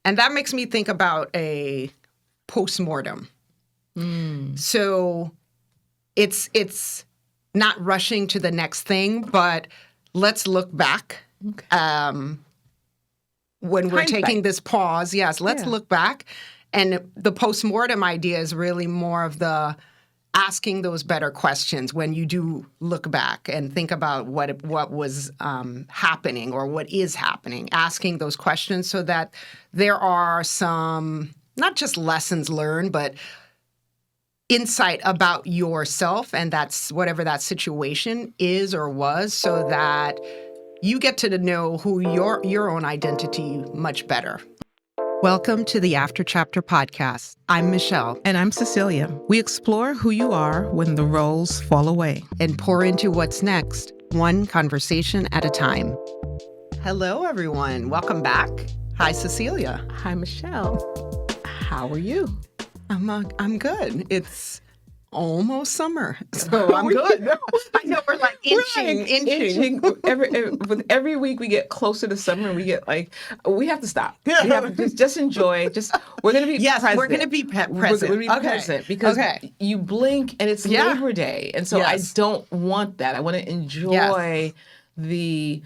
And that makes me think about a postmortem. So it's not rushing to the next thing, but let's look back. When we're taking this pause, let's look back. And the postmortem idea is really more of the asking those better questions when you do look back and think about what was happening or what is happening, asking those questions so that there are some, not just lessons learned, but insight about yourself, and that's whatever that situation is or was, so that you get to know who your own identity much better. Welcome to the After Chapter podcast. I'm Michele. And I'm Cecilia. We explore who you are when the roles fall away. And pour into what's next, one conversation at a time. Hello, everyone. Welcome back. Hi, Cecilia. Hi, Michele. How are you? I'm good. It's almost summer, so I'm good. I know we're like inching. With every week we get closer to summer, and we get we have to stop. We have to just enjoy. We're going to be present. We're going to be present. We're going to be present because you blink and it's Labor Day, and so I don't want that. I want to enjoy the.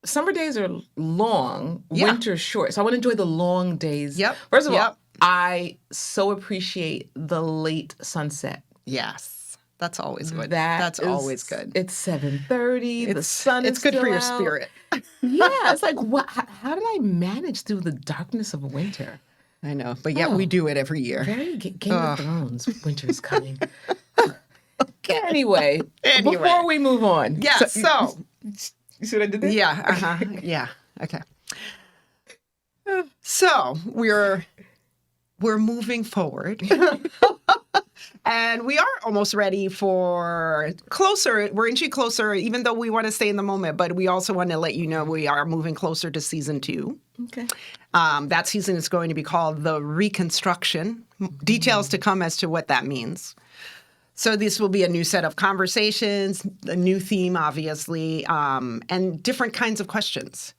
Summer days are long, winter's short. So I want to enjoy the long days. First of all, I so appreciate the late sunset. Yes. That's always good. That's always good. It's 7:30. The sun is good still for your out. Spirit. It's like, how did I manage through the darkness of winter? I know, but yet we do it every year. Very Game of Thrones. Winter's coming. Anyway, before we move on. Yeah, so you see what I did there? Yeah, yeah, okay. So we're moving forward. And we are almost ready for closer. We're inching closer, even though we want to stay in the moment, but we also want to let you know we are moving closer to season 2. Okay. That season is going to be called The Reconstruction. Details to come as to what that means. So this will be a new set of conversations, a new theme, obviously, and different kinds of questions.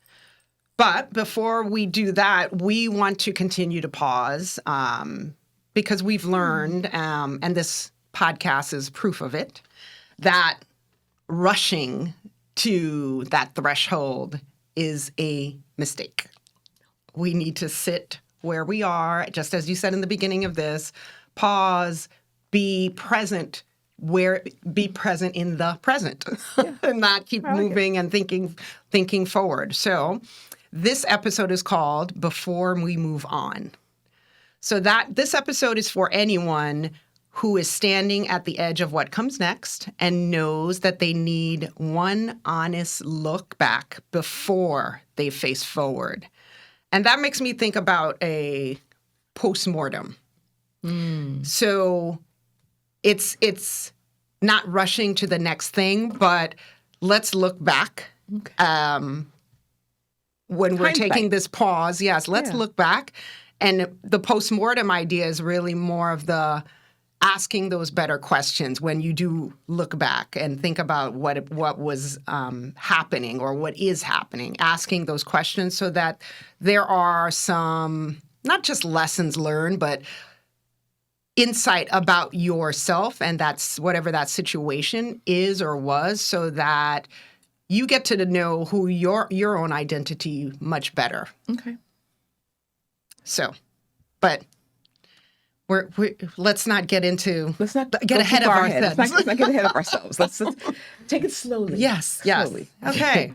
But before we do that, we want to continue to pause because we've learned, and this podcast is proof of it, that rushing to that threshold is a mistake. We need to sit where we are, just as you said in the beginning of this, pause, be present in the present, and not keep moving and thinking forward. So this episode is called Before We Move On. So this episode is for anyone who is standing at the edge of what comes next and knows that they need one honest look back before they face forward. And that makes me think about a postmortem. So it's not rushing to the next thing, but let's look back. When we're taking this pause, let's look back. And the postmortem idea is really more of the asking those better questions when you do look back and think about what was happening or what is happening, asking those questions so that there are some, not just lessons learned, but insight about yourself, and that's whatever that situation is or was, so that you get to know who your own identity much better. Okay. So, but let's not get ahead of ourselves. Let's not get ahead of ourselves. Let's take it slowly. Yes. Slowly. Okay.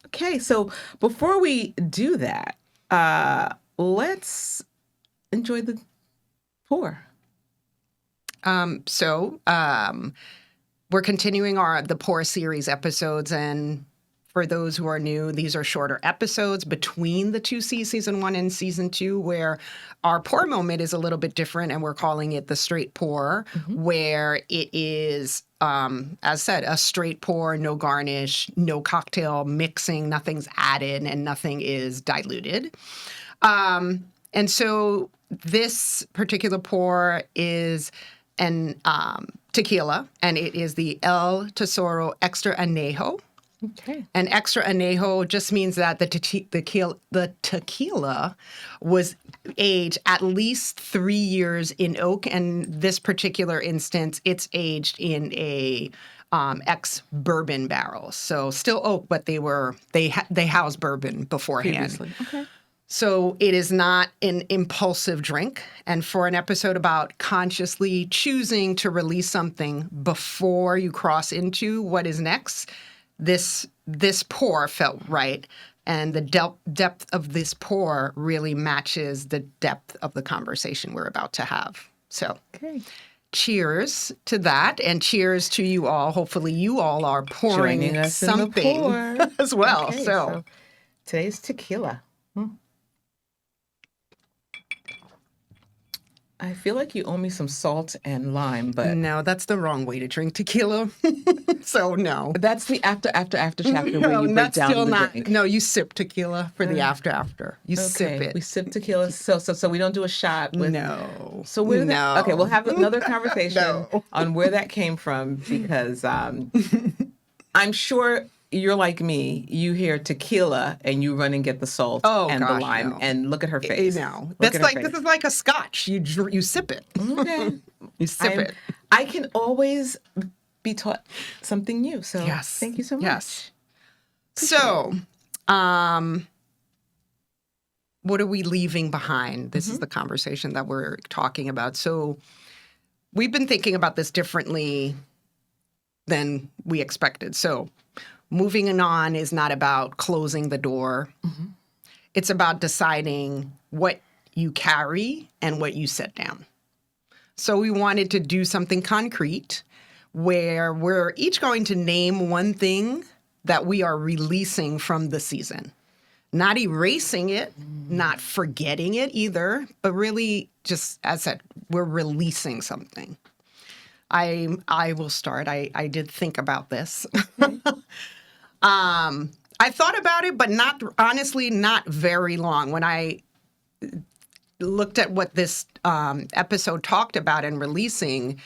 Okay. So before we do that, let's enjoy the pour. We're continuing the Pour series episodes, and for those who are new, these are shorter episodes between the two season 1 and season 2, where our pour moment is a little bit different, and we're calling it the straight pour, where it is, as said, a straight pour, no garnish, no cocktail mixing, nothing's added, and nothing is diluted. And so this particular pour is an tequila, and it is the El Tesoro Extra Añejo. Okay. And extra añejo just means that the tequila was aged at least 3 years in oak. And this particular instance, it's aged in a ex-bourbon barrel. So still oak, but they housed bourbon beforehand. Previously. Okay. So it is not an impulsive drink. And for an episode about consciously choosing to release something before you cross into what is next, this pour felt right. And the depth of this pour really matches the depth of the conversation we're about to have. So cheers to that, and cheers to you all. Hopefully you all are pouring joining us something in the pour. as well. Okay, so today's tequila. I feel like you owe me some salt and lime, but no, that's the wrong way to drink tequila. So no, that's the after chapter where you break down the drink. No, you sip tequila for the after. You sip it. We sip tequila, so we don't do a shot. No. So where that? Okay, we'll have another conversation on where that came from, because I'm sure you're like me. You hear tequila and you run and get the salt and the lime, and look at her face. This is like a scotch. You sip it. Okay. You sip it. I can always be taught something new. So yes. Thank you so much. Yes. So, what are we leaving behind? This is the conversation that we're talking about. So we've been thinking about this differently than we expected. So moving on is not about closing the door. It's about deciding what you carry and what you set down. So we wanted to do something concrete where we're each going to name one thing that we are releasing from the season. Not erasing it, not forgetting it either, but really just, as I said, we're releasing something. I will start. I did think about this. I thought about it, but honestly, not very long. When I looked at what this episode talked about and releasing,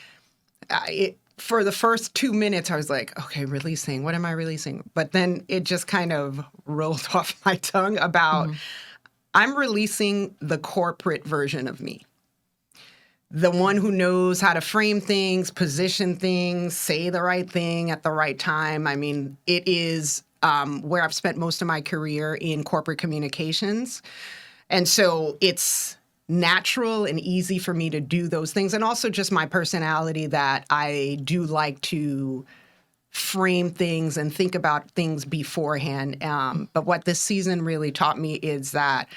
for the first 2 minutes, I was like, okay, releasing. What am I releasing? But then it just kind of rolled off my tongue about I'm releasing the corporate version of me. The one who knows how to frame things, position things, say the right thing at the right time. I mean, it is where I've spent most of my career in corporate communications. And so it's natural and easy for me to do those things. And also just my personality that I do like to frame things and think about things beforehand. But what this season really taught me is that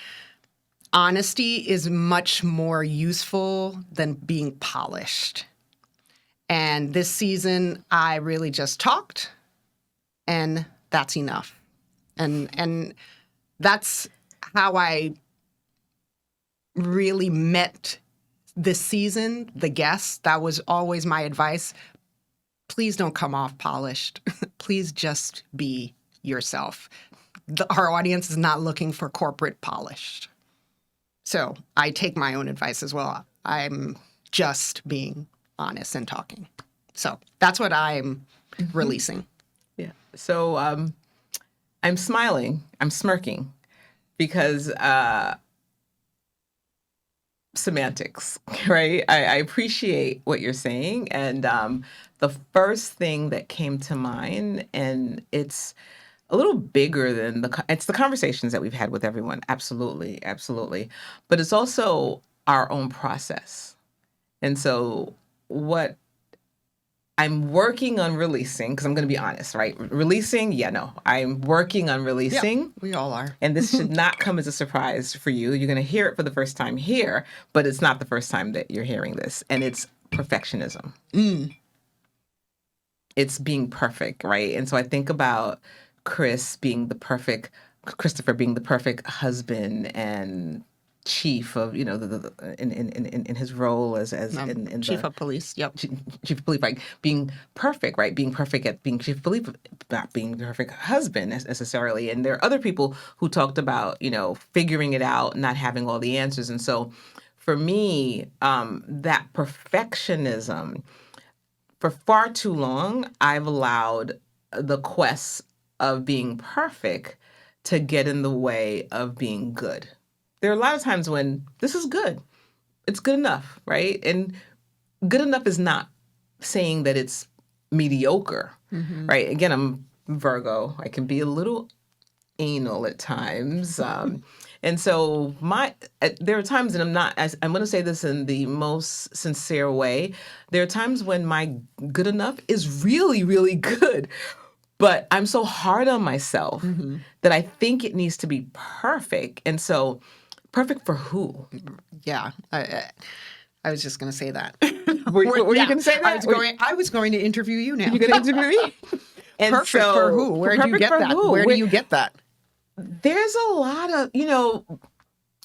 honesty is much more useful than being polished. And this season, I really just talked, and that's enough. And that's how I really met this season, the guests. That was always my advice. Please don't come off polished. Please just be yourself. Our audience is not looking for corporate polish. So I take my own advice as well. I'm just being honest and talking. So that's what I'm releasing. Yeah. So I'm smiling. I'm smirking because semantics, right? I appreciate what you're saying. And the first thing that came to mind, and it's a little bigger than it's the conversations that we've had with everyone. Absolutely. Absolutely. But it's also our own process. And so what I'm working on releasing, because I'm going to be honest, right? Releasing, I'm working on releasing. Yeah, we all are. And this should not come as a surprise for you. You're going to hear it for the first time here, but it's not the first time that you're hearing this. And it's perfectionism. It's being perfect, right? And so I think about Christopher being the perfect husband and chief of, in his role as chief of police. Yep. Chief of police, like being perfect, right? Being perfect at being chief of police, not being the perfect husband necessarily. And there are other people who talked about, figuring it out, not having all the answers. And so for me, that perfectionism, for far too long, I've allowed the quest of being perfect to get in the way of being good. There are a lot of times when this is good. It's good enough, right? And good enough is not saying that it's mediocre, right? Again, I'm Virgo. I can be a little anal at times. And so there are times, and I'm going to say this in the most sincere way, there are times when my good enough is really, really good. But I'm so hard on myself that I think it needs to be perfect. And so perfect for who? Yeah. I was just going to say that. Were you going to say that? I was going to interview you now. You're going to interview me? And perfect for who? Where do you get that? Where do you get that? There's a lot of,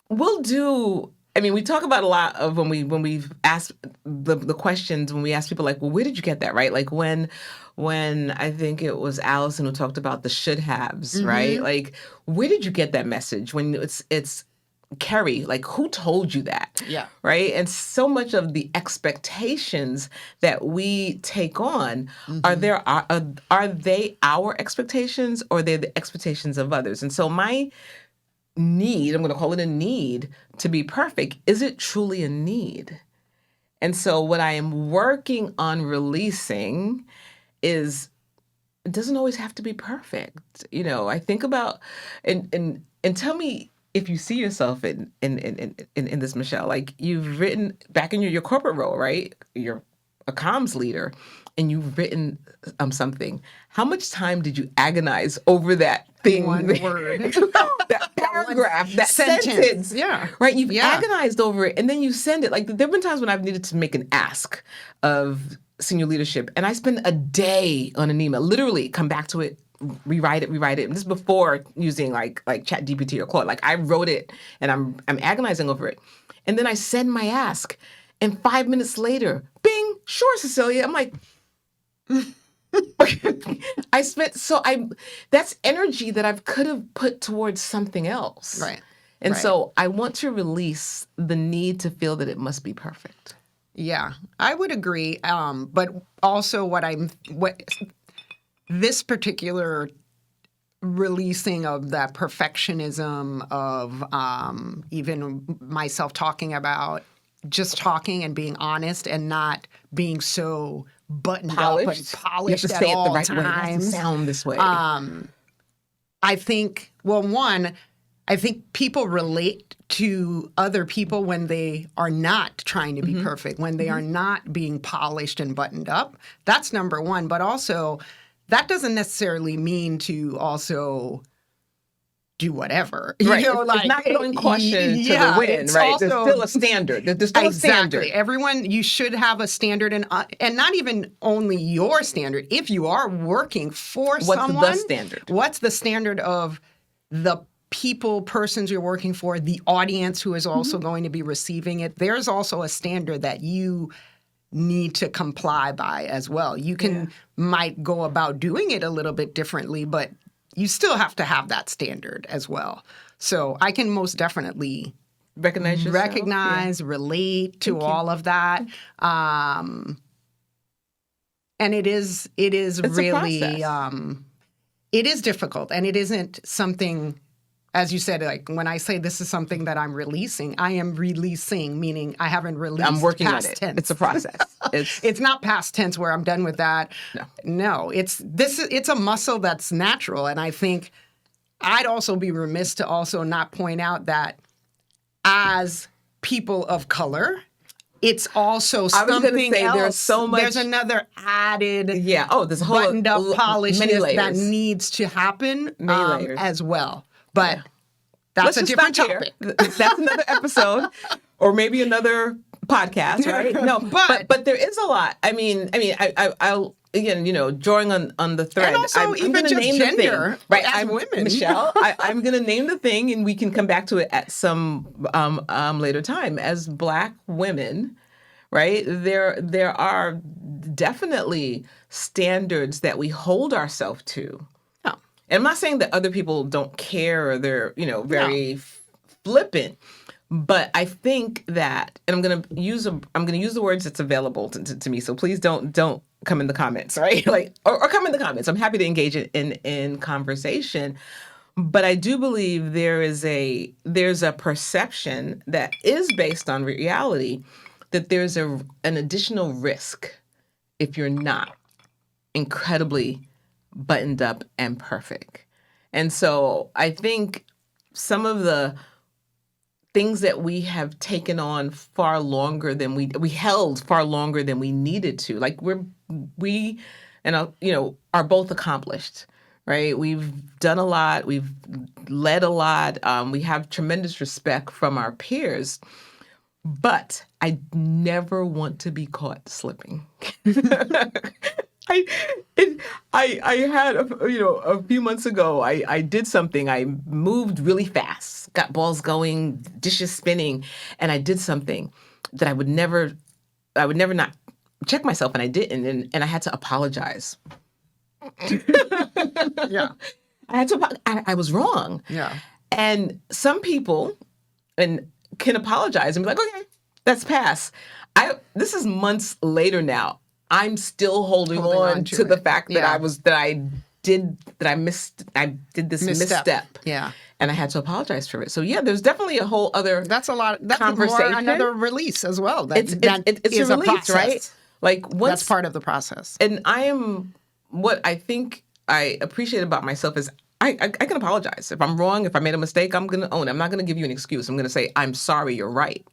we'll do, we talk about a lot of when we've asked the questions, when we ask people like, well, where did you get that, right? Like when I think it was Allison who talked about the should haves, right? Like, where did you get that message? When it's Kerry, like, who told you that? Yeah. Right? And so much of the expectations that we take on, are they our expectations, or are they the expectations of others? And so my need, I'm going to call it a need to be perfect, is it truly a need? And so what I am working on releasing is, it doesn't always have to be perfect. I think about, and tell me if you see yourself in this, Michelle. Like, you've written back in your corporate role, right? You're a comms leader, and you've written something. How much time did you agonize over that thing? One word. That paragraph, that sentence. Yeah. Right? You've agonized over it, and then you send it. Like, there have been times when I've needed to make an ask of senior leadership, and I spend a day on an email, literally come back to it, rewrite it. And this is before using like ChatGPT or Claude. Like, I wrote it, and I'm agonizing over it. And then I send my ask, and 5 minutes later, bing, sure, Cecilia. I'm like, that's energy that I could have put towards something else. Right. And so I want to release the need to feel that it must be perfect. Yeah, I would agree. But also this particular releasing of that perfectionism of even myself talking about just talking and being honest and not being so buttoned up and polished you have to at say all it the right times. way. It has to sound this way. I think, I think people relate to other people when they are not trying to be perfect, when they are not being polished and buttoned up. That's number one. But also, that doesn't necessarily mean to also do whatever. Right. It's not throwing caution to the wind, right? Also, there's still a standard. There's still a standard. Everyone, you should have a standard, and not even only your standard. If you are working for someone, what's the standard? What's the standard of the persons you're working for, the audience who is also going to be receiving it? There's also a standard that you need to comply by as well. You might go about doing it a little bit differently, but you still have to have that standard as well. So I can most definitely recognize, relate to all of that. And it is really, it is difficult, and it isn't something, as you said, like when I say this is something that I'm releasing, I am releasing, meaning I haven't released. I'm working past on it. tense. It's a process. It's not past tense where I'm done with that. No. It's a muscle that's natural, and I think I'd also be remiss to also not point out that as people of color, it's also something else. There's so much. There's another added, there's a whole buttoned up polishness that needs to happen as well. But that's a different topic. That's another episode, or maybe another podcast, right? No, but there is a lot. I'll again, drawing on the thread. And also, I'm even gonna just name gender, the thing, right? as women, Michelle. I'm going to name the thing, and we can come back to it at some later time. As Black women, right? There are definitely standards that we hold ourselves to. And I'm not saying that other people don't care or they're, very flippant, but I think that, and I'm going to use the words that's available to me. So please don't come in the comments, right? Like, or come in the comments. I'm happy to engage in conversation. But I do believe there's a perception that is based on reality that there's an additional risk if you're not incredibly buttoned up and perfect. And so I think some of the things that we have taken on far longer than we held far longer than we needed to. Like we are both accomplished, right? We've done a lot. We've led a lot. We have tremendous respect from our peers, but I never want to be caught slipping. I had a few months ago. I did something. I moved really fast, got balls going, dishes spinning, and I did something that I would never not check myself, and I didn't, and I had to apologize. Yeah, I had to. I was wrong. Yeah, and some people can apologize and be like, okay, that's pass. This is months later now. I'm still holding on to the fact that I did this misstep. Yeah. And I had to apologize for it. So yeah, there's definitely a whole other conversation. Another release as well. It's a release, right? Like that's part of the process. And what I think I appreciate about myself is I can apologize. If I'm wrong, if I made a mistake, I'm going to own it. I'm not going to give you an excuse. I'm going to say, I'm sorry, you're right.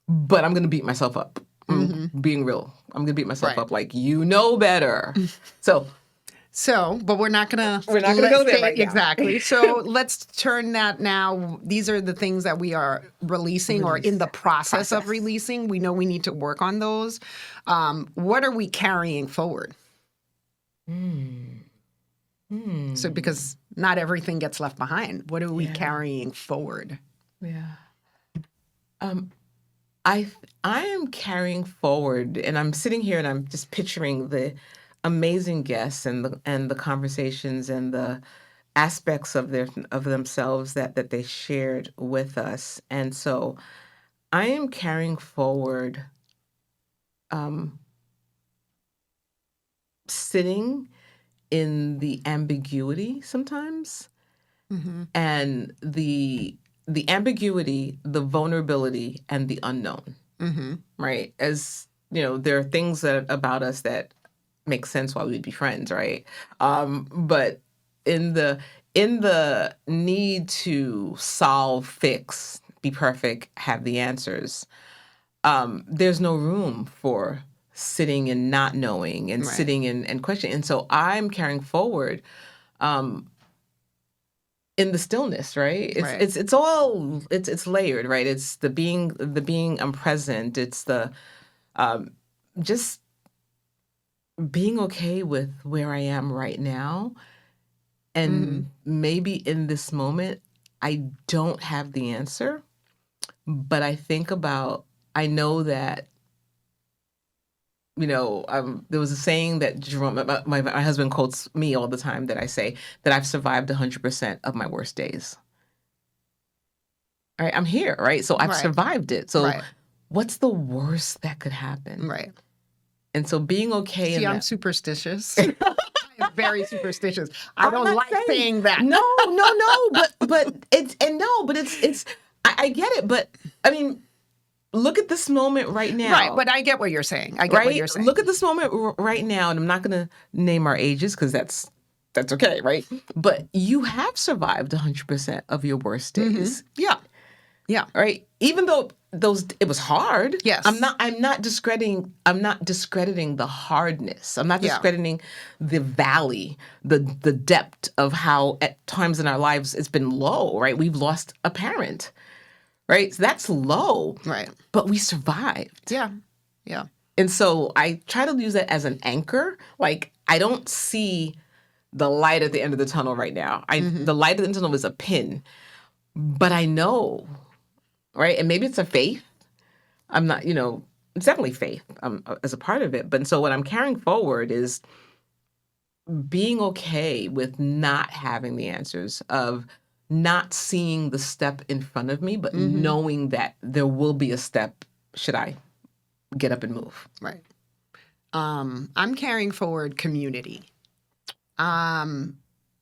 But I'm going to beat myself up. Being real. I'm going to beat myself up like, you know better. But we're not going to go there right now. Exactly. So let's turn that now. These are the things that we are releasing or in the process of releasing. We know we need to work on those. What are we carrying forward? So because not everything gets left behind. What are we carrying forward? Yeah. I am carrying forward, and I'm sitting here and I'm just picturing the amazing guests and the conversations and the aspects of themselves that they shared with us. And so I am carrying forward sitting in the ambiguity sometimes, and the ambiguity, the vulnerability, and the unknown. Right? As you know, there are things about us that make sense why we'd be friends, right? But in the need to solve, fix, be perfect, have the answers, there's no room for sitting and not knowing and sitting and questioning. And so I'm carrying forward in the stillness, right? It's all layered, right? It's the being I'm present. It's the just being okay with where I am right now. And maybe in this moment, I don't have the answer, but I know that, there was a saying that Jerome, my husband quotes me all the time, that I say that I've survived 100% of my worst days. All right, I'm here, right? So I've survived it. So what's the worst that could happen? Right. And so being okay. See, I'm superstitious. I'm very superstitious. I don't like saying that. No, but it's I get it, but I mean, look at this moment right now. Right, but I get what you're saying. What you're saying. Look at this moment right now, and I'm not going to name our ages because that's okay, right? But you have survived 100% of your worst days. Yeah. Right? Even though it was hard. Yes. I'm not discrediting the hardness. I'm not discrediting the valley, the depth of how at times in our lives it's been low, right? We've lost a parent. Right? So that's low. Right. But we survived. Yeah. And so I try to use that as an anchor. Like, I don't see the light at the end of the tunnel right now. The light at the end of the tunnel is a pin. But I know, right? And maybe it's a faith. I'm not, it's definitely faith as a part of it. But so what I'm carrying forward is being okay with not having the answers, of not seeing the step in front of me, but knowing that there will be a step should I get up and move. Right. I'm carrying forward community. And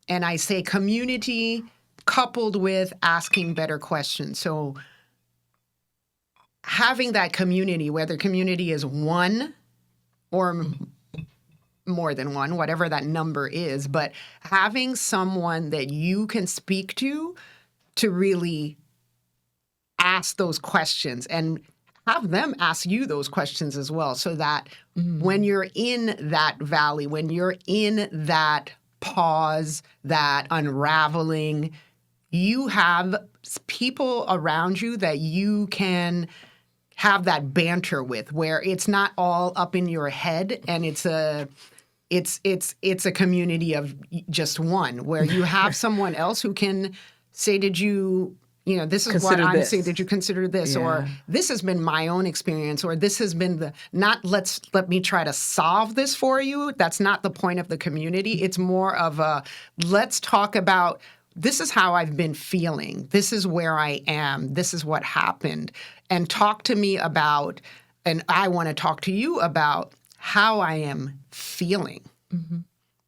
I say community coupled with asking better questions. So having that community, whether community is one or more than one, whatever that number is, but having someone that you can speak to really ask those questions and have them ask you those questions as well, so that when you're in that valley, when you're in that pause, that unraveling, you have people around you that you can have that banter with, where it's not all up in your head, and it's a community of just one, where you have someone else who can say, did you, this is consider what I'm this. saying, did you consider this? Yeah. Or this has been my own experience, or this has been not let me try to solve this for you. That's not the point of the community. It's more of let's talk about, this is how I've been feeling. This is where I am. This is what happened. And talk to me about, and I want to talk to you about how I am feeling. Mm-hmm.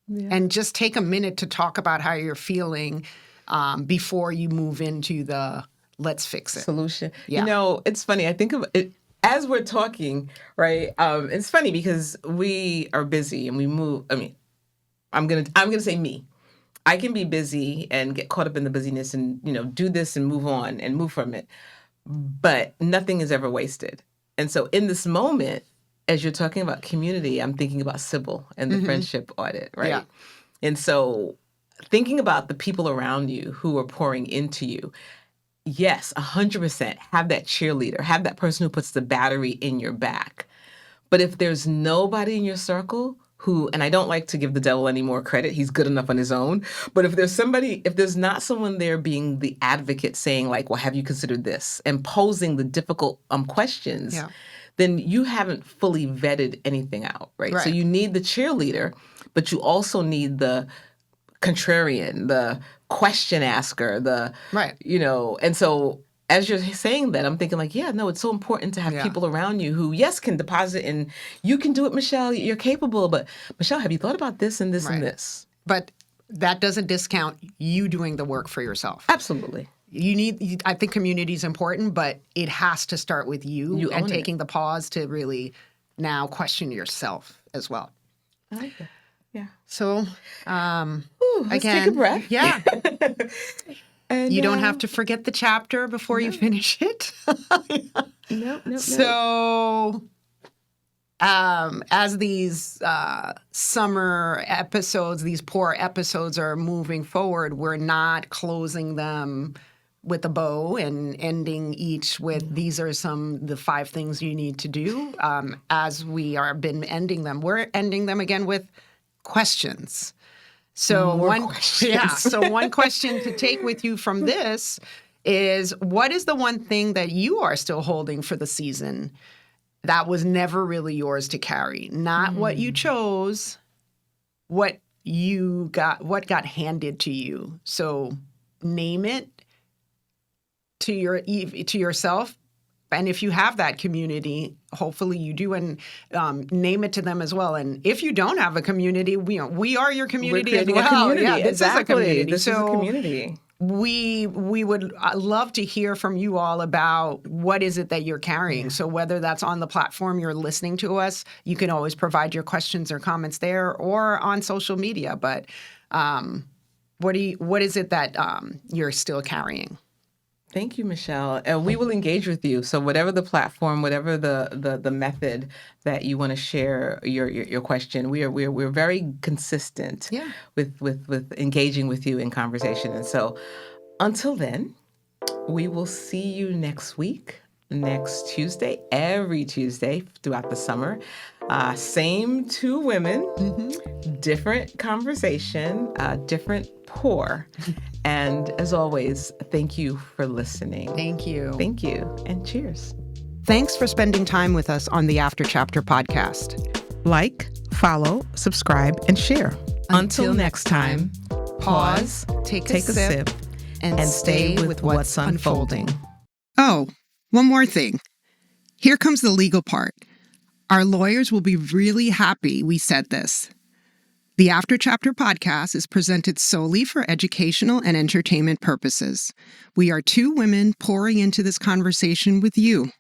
Yeah. And just take a minute to talk about how you're feeling before you move into the let's fix it solution. Yeah. It's funny. I think of it as we're talking, right? It's funny because we are busy and we move. I mean, I'm gonna say me. I can be busy and get caught up in the busyness and do this and move on and move from it, but nothing is ever wasted. And so in this moment, as you're talking about community, I'm thinking about Sybil and the friendship audit, right? Yeah. And so thinking about the people around you who are pouring into you, yes, 100% have that cheerleader, have that person who puts the battery in your back. But if there's nobody in your circle who, and I don't like to give the devil any more credit, he's good enough on his own, but if there's not someone there being the advocate saying like, well, have you considered this? And posing the difficult questions, Yeah. then you haven't fully vetted anything out, right? So you need the cheerleader, but you also need the contrarian, the question asker, and so as you're saying that, I'm thinking like, yeah, no, it's so important to have people around you who, yes, can deposit and you can do it, Michelle, you're capable, but Michelle, have you thought about this and this and this? But that doesn't discount you doing the work for yourself. Absolutely. I think community is important, but it has to start with you and taking the pause to really now question yourself as well. I like that. Yeah. So, let's again, take a breath. Yeah. And you don't have to forget the chapter before you finish it. No. So, as these summer episodes, these poor episodes are moving forward, we're not closing them with a bow and ending each with these are the 5 things you need to do. As we are been ending them, we're ending them again with questions. So one question to take with you from this is, what is the one thing that you are still holding for the season that was never really yours to carry? Not what you chose, what got handed to you. So name it to yourself. And if you have that community, hopefully you do, and name it to them as well. And if you don't have a community, we are your community as well. Community. Yeah, this is a community. This is a community. We would love to hear from you all about what is it that you're carrying. Yeah. So whether that's on the platform you're listening to us, you can always provide your questions or comments there, or on social media. But what is it that you're still carrying? Thank you, Michelle. And we will engage with you. So whatever the platform, whatever the method that you want to share your question, we're very consistent with engaging with you in conversation. And so until then, we will see you next week, next Tuesday, every Tuesday throughout the summer. Same 2 women, different conversation, different pour. And as always, thank you for listening. Thank you. Thank you. And cheers. Thanks for spending time with us on the After Chapter podcast. Like, follow, subscribe, and share. Until next time, pause, take a sip, and stay with what's unfolding. Oh, one more thing. Here comes the legal part. Our lawyers will be really happy we said this. The After Chapter podcast is presented solely for educational and entertainment purposes. We are two women pouring into this conversation with you.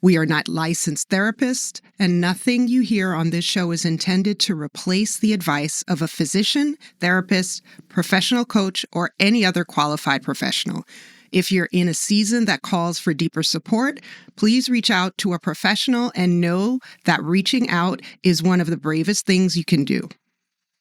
We are not licensed therapists, and nothing you hear on this show is intended to replace the advice of a physician, therapist, professional coach, or any other qualified professional. If you're in a season that calls for deeper support, please reach out to a professional and know that reaching out is one of the bravest things you can do.